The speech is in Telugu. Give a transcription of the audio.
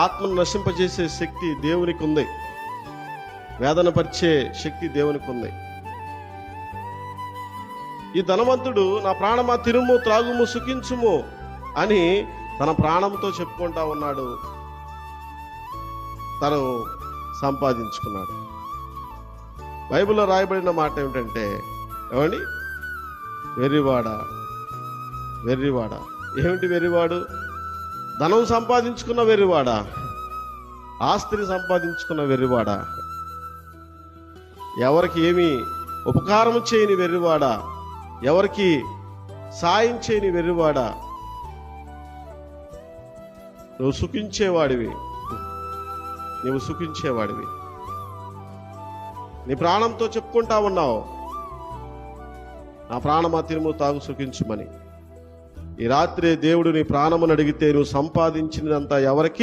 ఆత్మను నశింపజేసే శక్తి దేవునికి ఉంది, వేదన పరిచే శక్తి దేవునికి ఉంది. ఈ ధనవంతుడు నా ప్రాణమా తినుము త్రాగుము సుఖించుము అని తన ప్రాణంతో చెప్పుకుంటా ఉన్నాడు, తను సంపాదించుకున్నాడు. బైబిల్లో రాయబడిన మాట ఏమిటంటే, ఏమండి, వెర్రివాడా వెర్రివాడా. ఏమిటి వెర్రివాడు? ధనం సంపాదించుకున్న వెర్రివాడా? ఆస్తిని సంపాదించుకున్న వెర్రివాడా? ఎవరికి ఏమి ఉపకారం చేయని వెర్రివాడా? ఎవరికి సాయం చేయని వెర్రివాడా? నువ్వు సుఖించేవాడివి, నువ్వు సుఖించేవాడివి. నీ ప్రాణంతో చెప్పుకుంటా ఉన్నావు, నా ప్రాణమా తినుము తాగు సుఖించుమని. ఈ రాత్రి దేవుడు నీ ప్రాణమును అడిగితే నువ్వు సంపాదించినంత ఎవరికి